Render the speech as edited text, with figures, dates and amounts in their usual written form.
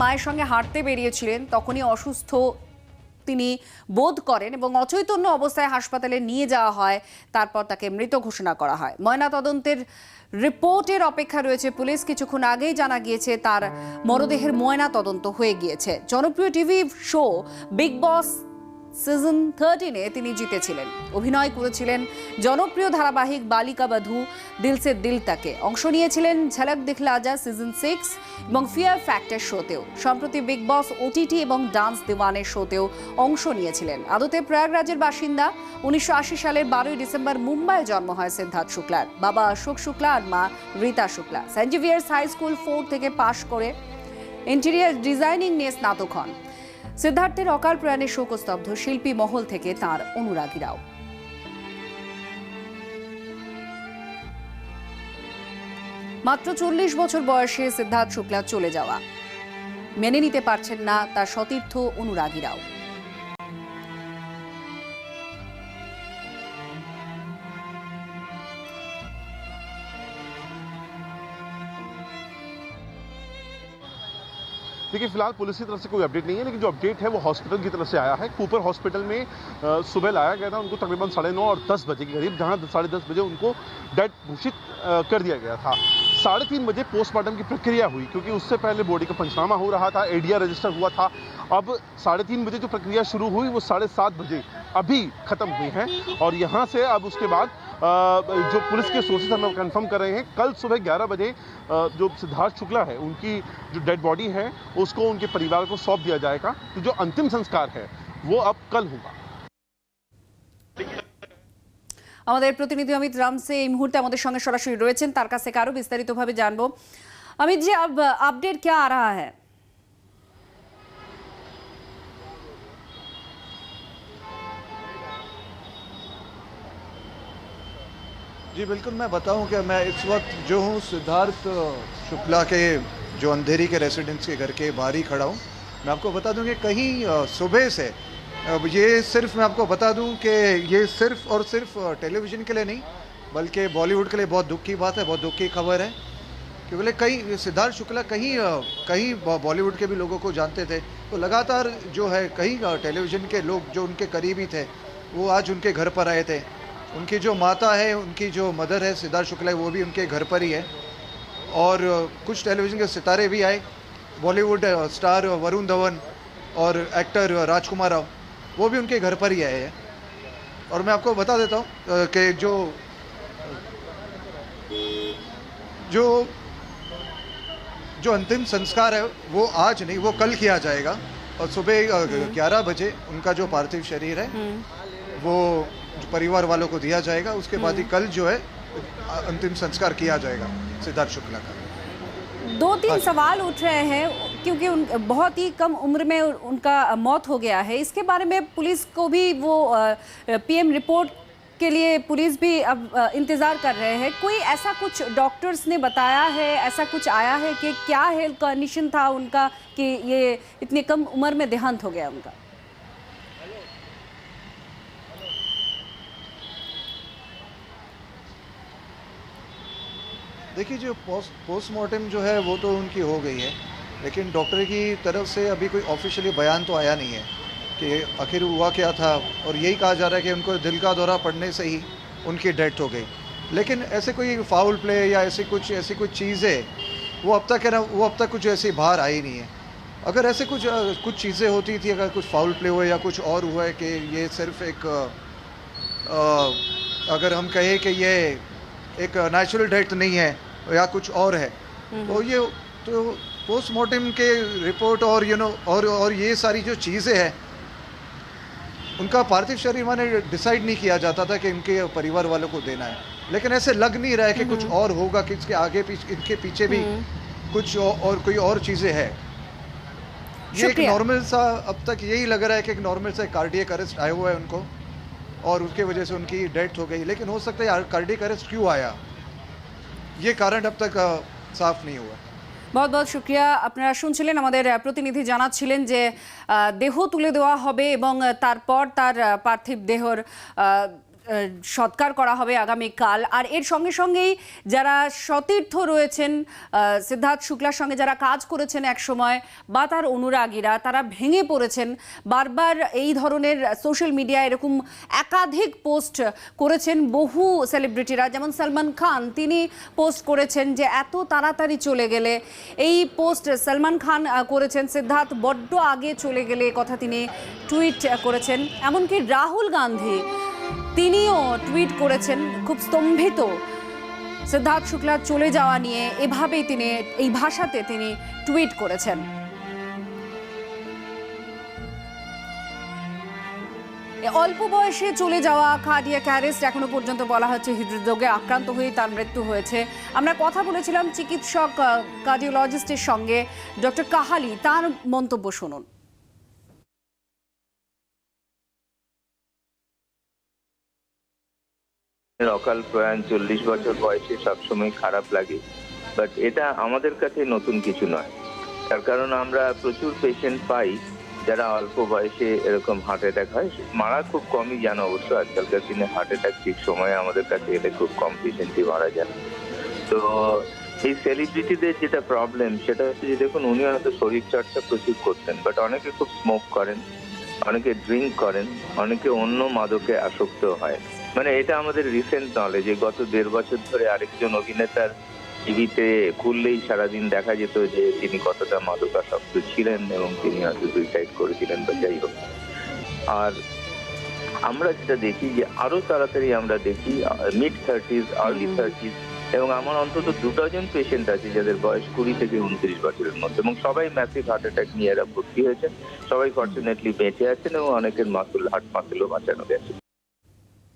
মায়ের সঙ্গে হাঁটতে বেরিয়েছিলেন, তখনই অসুস্থ তিনি বোধ করেন এবং অচৈতন্য অবস্থায় হাসপাতালে নিয়ে যাওয়া হয়। তারপর তাকে মৃত ঘোষণা করা হয়। ময়নাতদন্তের রিপোর্টের অপেক্ষা রয়েছে পুলিশ। কিছুক্ষণ আগেই জানা গিয়েছে তার মরদেহের ময়না তদন্ত হয়ে গিয়েছে। জনপ্রিয় টিভি শো বিগ বস সিজন 13-এ তিনি জিতেছিলেন। অভিনয় করেছিলেন জনপ্রিয় ধারাবাহিক বালিকা বধূ দিল সে দিল তাকে। অংশ নিয়েছিলেন ঝলক দিখলা যা সিজন 6 এবং ফিয়ার ফ্যাক্টর শোতেও। সম্প্রতি বিগ বস ওটিটি এবং ডান্স দিওয়ানের শোতেও অংশ নিয়েছিলেন। আদতে প্রয়াগরাজের বাসিন্দা। 1980 সালের 12ই ডিসেম্বর মুম্বাইয়ে জন্ম হয় সিদ্ধার্থ শুক্লার। বাবা অশোক শুক্লা আর মা Rita Shukla. Saint Xavier's high school 4 থেকে পাশ করে ইন্টেরিয়ার ডিজাইনিং নিয়ে স্নাতক হন। সিদ্ধার্থের অকাল প্রয়াণে শোকস্তব্ধ শিল্পী মহল থেকে তার অনুরাগীরাও। মাত্র 40 বছর বয়সে সিদ্ধার্থ শুক্লা চলে যাওয়া মেনে নিতে পারছেন না তার সতীর্থ অনুরাগীরাও। देखिए फिलहाल पुलिस की तरफ से कोई अपडेट नहीं है, लेकिन जो अपडेट है वो हॉस्पिटल की तरफ से आया है। कूपर हॉस्पिटल में सुबह लाया गया था उनको तकरीबन 9:30 और 10 बजे के करीब, जहां 10:30 बजे उनको डेड घोषित कर दिया गया था। 3:30 बजे पोस्टमार्टम की प्रक्रिया हुई, क्योंकि उससे पहले बॉडी का पंचनामा हो रहा था, एडीआर रजिस्टर हुआ था। अब 3:30 बजे जो प्रक्रिया शुरू हुई वो 7:30 बजे अभी खत्म हुई है। और यहाँ से अब उसके बाद जो पुलिस के सोर्सेस हमें कंफर्म कर रहे हैं, कल सुबह 11 बजे जो सिद्धार्थ शुक्ला है उनकी जो डेड बॉडी है उसको उनके परिवार को सौंप दिया जाएगा। तो जो अंतिम संस्कार है वो अब कल होगा। আমাদের প্রতিনিধি অমিত রামসে এই মুহূর্তে আমাদের সঙ্গে সরাসরি রয়েছেন, তার কাছ থেকে আরো বিস্তারিতভাবে জানবো। অমিত জি, अब अपडेट क्या आ रहा है? जी बिल्कुल, मैं बताऊं कि मैं इस वक्त जो हूं सिद्धार्थ शुक्ला के जो अंधेरी के रेसिडेंस के घर के बाहर ही खड़ा हूं। मैं आपको बता दूं कि कहीं सुबह से ये सिर्फ मैं आपको बता दूं कि ये सिर्फ और सिर्फ टेलीविज़न के लिए नहीं बल्कि बॉलीवुड के लिए बहुत दुख की बात है, बहुत दुख की खबर है। क्योंकि कहीं सिद्धार्थ शुक्ला कहीं बॉलीवुड के भी लोगों को जानते थे, तो लगातार जो है कहीं टेलीविज़न के लोग जो उनके करीबी थे वो आज उनके घर पर आए थे। उनकी जो माता है, उनकी जो मदर है सिद्धार्थ शुक्ला, वो भी उनके घर पर ही है। और कुछ टेलीविज़न के सितारे भी आए, बॉलीवुड स्टार वरुण धवन और एक्टर राजकुमार राव, वो भी उनके घर पर ही आए हैं। और मैं आपको बता देता हूँ कि जो अंतिम संस्कार है वो आज नहीं, वो कल किया जाएगा। और सुबह 11 बजे उनका जो पार्थिव शरीर है वो परिवार वालों को दिया जाएगा। उसके बाद ही कल जो है अंतिम संस्कार किया जाएगा सिद्धार्थ शुक्ला का। 2-3 सवाल उठ रहे हैं क्योंकि बहुत ही कम उम्र में उनका मौत हो गया है। इसके बारे में पुलिस को भी वो पीएम रिपोर्ट के लिए पुलिस भी अब इंतज़ार कर रहे हैं। कोई ऐसा कुछ डॉक्टर्स ने बताया है, ऐसा कुछ आया है कि क्या हेल्थ कंडीशन था उनका कि ये इतनी कम उम्र में देहांत हो गया उनका? देखिए, जो पोस्टमार्टम जो है वो तो उनकी हो गई है, लेकिन डॉक्टर की तरफ से अभी कोई ऑफिशियली बयान तो आया नहीं है कि आखिर हुआ क्या था। और यही कहा जा रहा है कि उनको दिल का दौरा पड़ने से ही उनकी डेथ हो गई। लेकिन ऐसे कोई फाउल प्ले या ऐसी कुछ चीज़ें वो अब तक है ना, वो अब तक कुछ ऐसी बाहर आई नहीं है। अगर ऐसे कुछ चीज़ें होती थी, अगर कुछ फाउल प्ले हुए या कुछ और हुआ है कि ये सिर्फ एक अगर हम कहें कि ये एक नेचुरल डेथ नहीं है या कुछ और है, तो ये तो पोस्टमार्टम के रिपोर्ट और और ये सारी जो चीज़ें हैं उनका पार्थिव शरीर मैंने डिसाइड नहीं किया जाता था कि इनके परिवार वालों को देना है। लेकिन ऐसे लग नहीं रहा है कि कुछ और होगा, कि इसके आगे इनके पीछे भी कुछ और कोई और चीज़ें हैं। ये एक नॉर्मल सा अब तक यही लग रहा है कि एक नॉर्मल सा कार्डियक अरेस्ट आया हुआ है उनको और उसके वजह से उनकी डेथ हो गई। लेकिन हो सकता है कार्डियक अरेस्ट क्यों आया, ये कारण अब तक साफ नहीं हुआ। बहुत बहुत शुक्रिया। আপনারা শুনছিলেন আমাদের প্রতিনিধি জানাচ্ছিলেন যে দেহ তুলে দেওয়া হবে এবং তারপর তার পার্থিব দেহর সৎকার করা হবে আগামীকাল। আর এর সঙ্গে সঙ্গেই যারা সতীর্থ রয়েছেন সিদ্ধার্থ শুক্লার সঙ্গে যারা কাজ করেছেন এক সময় বা তার অনুরাগীরা, তারা ভেঙে পড়েছেন। বারবার এই ধরনের সোশ্যাল মিডিয়ায় এরকম একাধিক পোস্ট করেছেন বহু সেলিব্রিটিরা, যেমন সলমান খান, তিনি পোস্ট করেছেন যে এত তাড়াতাড়ি চলে গেলে। এই পোস্ট সলমান খান করেছেন, সিদ্ধার্থ বড্ড আগে চলে গেলে কথা তিনি টুইট করেছেন। এমনকি রাহুল গান্ধী তিনিও টুইট করেছেন খুব স্তম্ভিত সিদ্ধার্থ শুক্লার চলে যাওয়া নিয়ে, এভাবেই তিনি এই ভাষাতে তিনি টুইট করেছেন। অল্প বয়সে চলে যাওয়া কার্ডিয়াক অ্যারেস্ট, এখনো পর্যন্ত বলা হচ্ছে হৃদরোগে আক্রান্ত হয়ে তার মৃত্যু হয়েছে। আমরা কথা বলেছিলাম চিকিৎসক কার্ডিওলজিস্টের সঙ্গে, ডক্টর কাহালি, তার মন্তব্য শুনুন। অকাল প্রয়াণ 40 বছর বয়সে সবসময় খারাপ লাগে, বাট এটা আমাদের কাছে নতুন কিছু নয়। তার কারণ আমরা প্রচুর পেশেন্ট পাই যারা অল্প বয়সে এরকম হার্ট অ্যাটাক হয়, মারা খুব কমই জানো। অবশ্য আজকালকার দিনে হার্ট অ্যাটাক ঠিক সময়ে আমাদের কাছে এলে খুব কম পেশেন্টই মারা যান। তো এই সেলিব্রিটিদের যেটা প্রবলেম সেটা হচ্ছে যে দেখুন, উনি হয়তো শরীর চর্চা প্রচুর করতেন, বাট অনেকে খুব স্মোক করেন, অনেকে ড্রিঙ্ক করেন, অনেকে অন্য মাদকে আসক্ত হয়। মানে এটা আমাদের রিসেন্ট নলেজ। গত 1.5 বছর ধরে আরেকজন অভিনেতার টিভিতে খুললেই সারাদিন দেখা যেত যে তিনি কতটা মাদকাসক্ত ছিলেন এবং তিনি হয়তো সুইসাইড করেছিলেন বা যাই হোক। আর আমরা যেটা দেখি যে আরো তাড়াতাড়ি আমরা দেখি মিড 30s, আর্লি 30s, এবং আমার অন্তত 2 ডজন পেশেন্ট আছে যাদের বয়স 20 থেকে 29 বছরের মধ্যে, এবং সবাই ম্যাসিভ হার্ট অ্যাটাক নিয়ে এরা ভর্তি হয়েছেন। সবাই ফর্চুনেটলি বেঁচে আছেন এবং অনেকের হার্ট মাসেলও বাঁচানো গেছে।